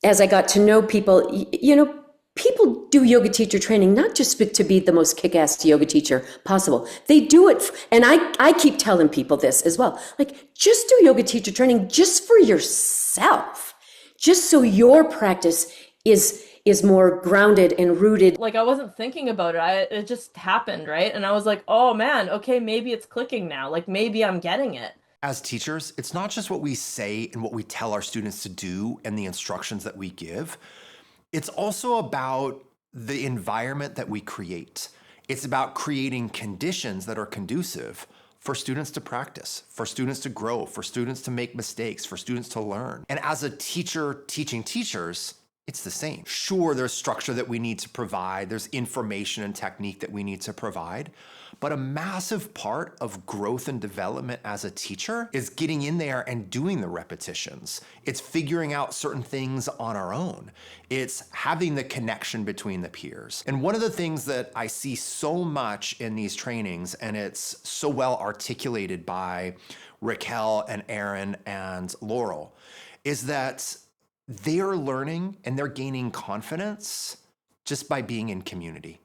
as I got to know people, people do yoga teacher training not just to be the most kick-ass yoga teacher possible. They do it, and I keep telling people this as well. Like, just do yoga teacher training just for yourself, just so your practice is more grounded and rooted. Like I wasn't thinking about it. It just happened, right? And I was like, "Oh man, okay, maybe it's clicking now. Like maybe I'm getting it." As teachers, it's not just what we say and what we tell our students to do and the instructions that we give. It's also about the environment that we create. It's about creating conditions that are conducive for students to practice, for students to grow, for students to make mistakes, for students to learn. And as a teacher teaching teachers, it's the same. Sure, there's structure that we need to provide, there's information and technique that we need to provide, but a massive part of growth and development as a teacher is getting in there and doing the repetitions. It's figuring out certain things on our own. It's having the connection between the peers. And one of the things that I see so much in these trainings, and it's so well articulated by Raquel and Aaron and Laurel, is that they're learning and they're gaining confidence just by being in community,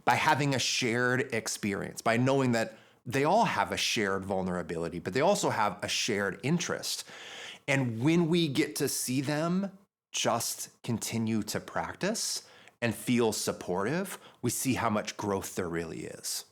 by having a shared experience, by knowing that they all have a shared vulnerability, but they also have a shared interest. And when we get to see them just continue to practice and feel supportive, we see how much growth there really is.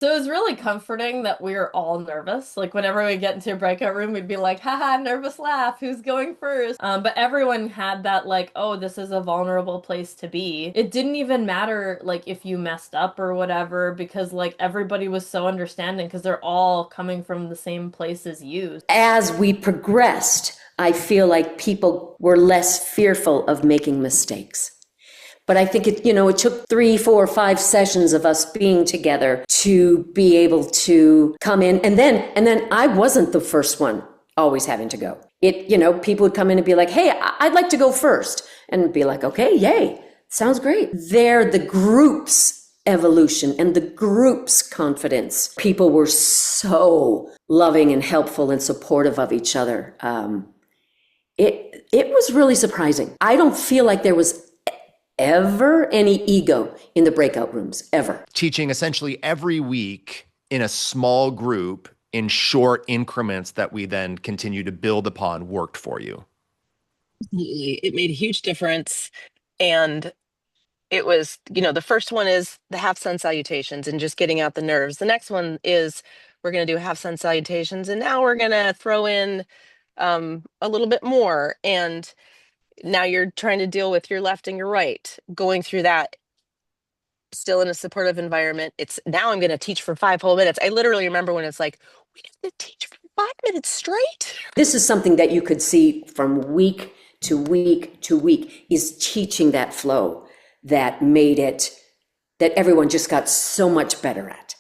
So it was really comforting that we were all nervous. Like whenever we get into a breakout room, we'd be like, haha, nervous laugh, who's going first? But everyone had that like, oh, this is a vulnerable place to be. It didn't even matter like if you messed up or whatever, because like everybody was so understanding because they're all coming from the same place as you. As we progressed, I feel like people were less fearful of making mistakes. But I think it took 3, 4, 5 sessions of us being together to be able to come in. And then I wasn't the first one always having to go. People would come in and be like, hey, I'd like to go first. And be like, okay, yay, sounds great. They're the group's evolution and the group's confidence. People were so loving and helpful and supportive of each other. It was really surprising. I don't feel like there was ever any ego in the breakout rooms, ever. Teaching essentially every week in a small group in short increments that we then continue to build upon worked for you. It made a huge difference. And it was, the first one is the half sun salutations and just getting out the nerves. The next one is we're going to do half sun salutations. And now we're going to throw in a little bit more. And now you're trying to deal with your left and your right, going through that still in a supportive environment. It's now I'm going to teach for 5 whole minutes. I literally remember when it's like, we have to teach for 5 minutes straight. This is something that you could see from week to week to week, is teaching that flow that made it, that everyone just got so much better at.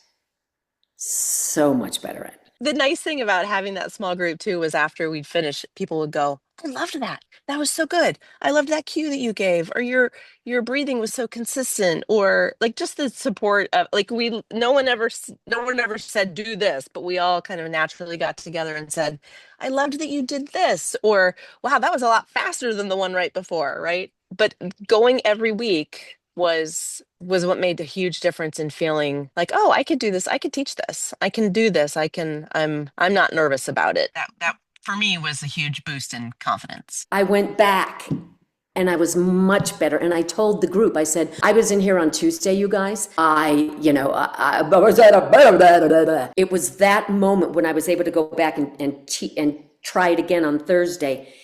So much better at. The nice thing about having that small group too was after we'd finish, people would go, I loved that. That was so good. I loved that cue that you gave, or your breathing was so consistent, or like just the support of like no one ever said do this, but we all kind of naturally got together and said, I loved that you did this, or wow, that was a lot faster than the one right before, right? But going every week was what made a huge difference in feeling like, oh, I could do this, I could teach this, I can do this, I'm not nervous about it. That for me was a huge boost in confidence. I went back and I was much better. And I told the group, I said, I was in here on Tuesday, you guys. It was that moment when I was able to go back and try it again on Thursday.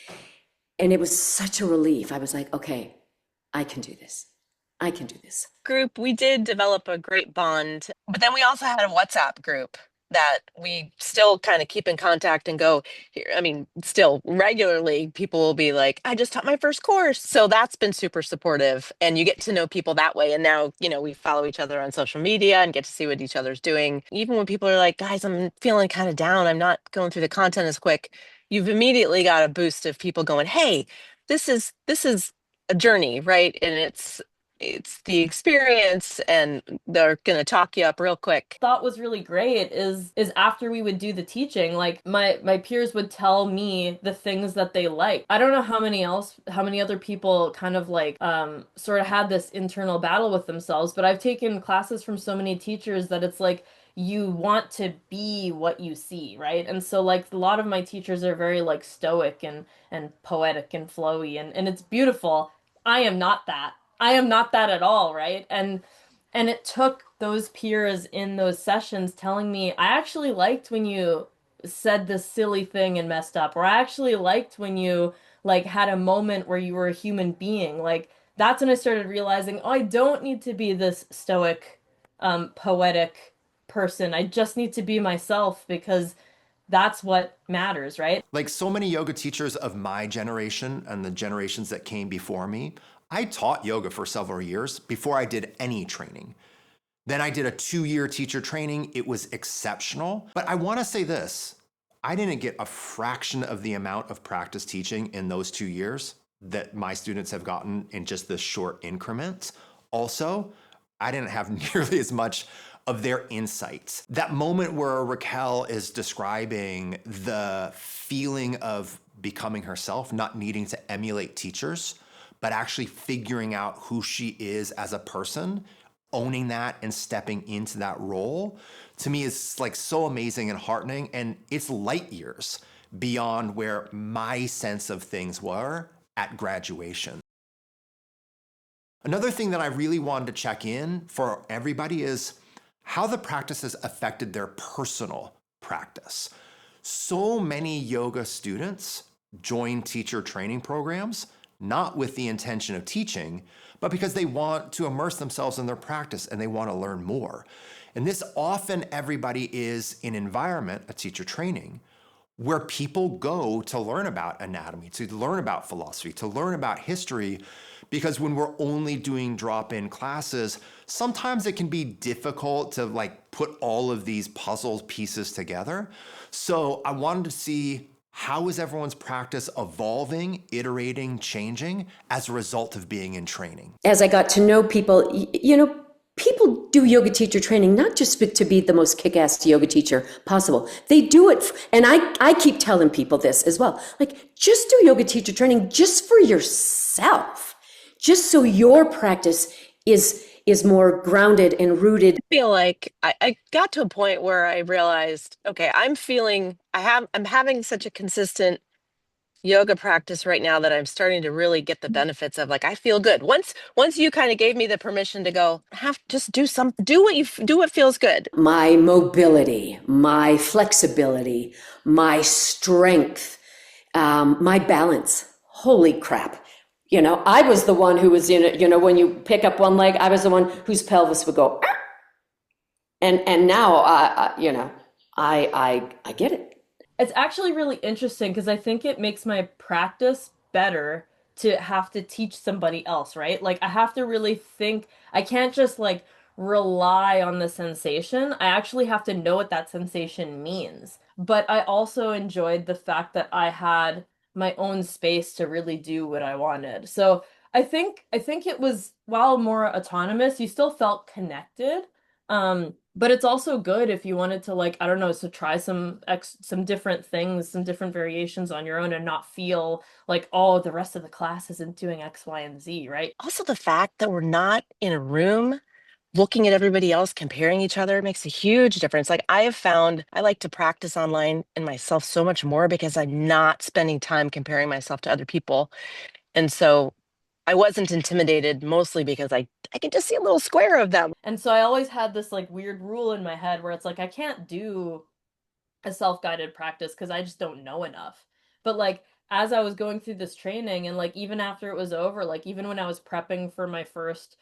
And it was such a relief. I was like, okay, I can do this. I can do this. Group, we did develop a great bond, but then we also had a WhatsApp group that we still kind of keep in contact and go here. I mean, still regularly people will be like, I just taught my first course. So that's been super supportive, and you get to know people that way. And now, we follow each other on social media and get to see what each other's doing. Even when people are like, guys, I'm feeling kind of down, I'm not going through the content as quick, you've immediately got a boost of people going, hey, this is a journey, right? And it's the experience, and they're going to talk you up real quick. Thought was really great is after we would do the teaching, like my peers would tell me the things that they liked. I don't know how many other people kind of like sort of had this internal battle with themselves, but I've taken classes from so many teachers that it's like you want to be what you see, right? And so like a lot of my teachers are very like stoic and poetic and flowy, and it's beautiful. I am not that. I am not that at all, right? And it took those peers in those sessions telling me, I actually liked when you said this silly thing and messed up, or I actually liked when you like had a moment where you were a human being. Like that's when I started realizing, oh, I don't need to be this stoic, poetic person. I just need to be myself because that's what matters, right? Like so many yoga teachers of my generation and the generations that came before me, I taught yoga for several years before I did any training. Then I did a 2-year teacher training. It was exceptional. But I want to say this, I didn't get a fraction of the amount of practice teaching in those 2 years that my students have gotten in just this short increment. Also, I didn't have nearly as much of their insights. That moment where Raquel is describing the feeling of becoming herself, not needing to emulate teachers, but actually figuring out who she is as a person, owning that and stepping into that role, to me is like so amazing and heartening. And it's light years beyond where my sense of things were at graduation. Another thing that I really wanted to check in for everybody is how the practices affected their personal practice. So many yoga students join teacher training programs, not with the intention of teaching, but because they want to immerse themselves in their practice and they want to learn more. And this often everybody is in environment, a teacher training, where people go to learn about anatomy, to learn about philosophy, to learn about history, because when we're only doing drop-in classes, sometimes it can be difficult to like put all of these puzzle pieces together. So I wanted to see, how is everyone's practice evolving, iterating, changing as a result of being in training? As I got to know people, people do yoga teacher training not just to be the most kick-ass yoga teacher possible. They do it, and I keep telling people this as well. Like, just do yoga teacher training just for yourself, just so your practice is more grounded and rooted. I feel like I got to a point where I realized, okay, I'm having such a consistent yoga practice right now that I'm starting to really get the benefits of, like, I feel good. Once you kind of gave me the permission to go, just do what feels good. My mobility, my flexibility, my strength, my balance. Holy crap. I was the one who was in it, when you pick up one leg, I was the one whose pelvis would go, "Ah!" and now, I get it. It's actually really interesting because I think it makes my practice better to have to teach somebody else, right? Like I have to really think, I can't just like rely on the sensation. I actually have to know what that sensation means. But I also enjoyed the fact that I had my own space to really do what I wanted. So I think it was, while more autonomous, you still felt connected. But it's also good if you wanted to, like, I don't know, so try some different things, some different variations on your own and not feel like, oh, the rest of the class isn't doing X, Y, and Z, right? Also, the fact that we're not in a room looking at everybody else, comparing each other makes a huge difference. Like, I have found I like to practice online and myself so much more because I'm not spending time comparing myself to other people. And so I wasn't intimidated, mostly because I could just see a little square of them. And so I always had this like weird rule in my head where it's like I can't do a self-guided practice because I just don't know enough. But like as I was going through this training and like even after it was over, like even when I was prepping for my first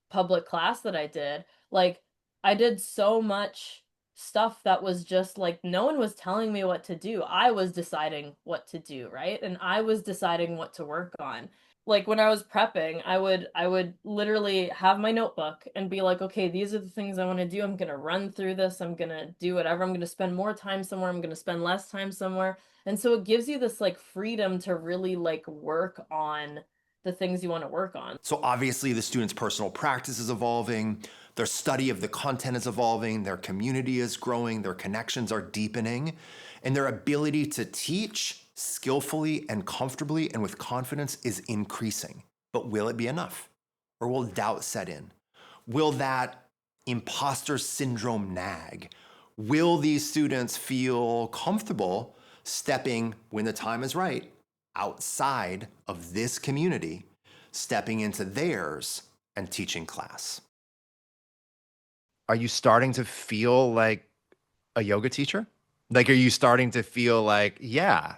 public class that I did, like I did so much stuff that was just like no one was telling me what to do. I was deciding what to do, right? And I was deciding what to work on. Like when I was prepping, I would literally have my notebook and be like, okay, these are the things I want to do. I'm going to run through this. I'm going to do whatever. I'm going to spend more time somewhere. I'm going to spend less time somewhere. And so it gives you this like freedom to really like work on the things you want to work on. So obviously the student's personal practice is evolving, their study of the content is evolving, their community is growing, their connections are deepening, and their ability to teach skillfully and comfortably and with confidence is increasing. But will it be enough? Or will doubt set in? Will that imposter syndrome nag? Will these students feel comfortable stepping, when the time is right, outside of this community, stepping into theirs and teaching class? Are you starting to feel like a yoga teacher? Like, are you starting to feel like, yeah,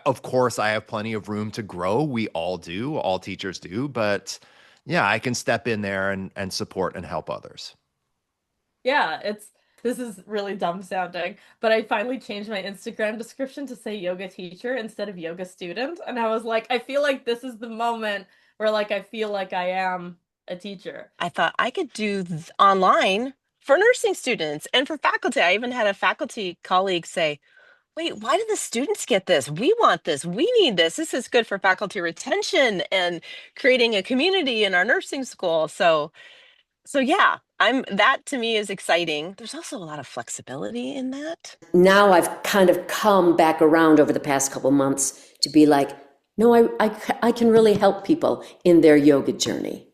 of course, I have plenty of room to grow. We all do, all teachers do, but yeah, I can step in there and support and help others. Yeah, this is really dumb sounding, but I finally changed my Instagram description to say yoga teacher instead of yoga student. And I was like, I feel like this is the moment where like I feel like I am a teacher. I thought I could do online for nursing students and for faculty. I even had a faculty colleague say, wait, why do the students get this? We want this. We need this. This is good for faculty retention and creating a community in our nursing school. So yeah, that to me is exciting. There's also a lot of flexibility in that. Now I've kind of come back around over the past couple months to be like, no, I can really help people in their yoga journey.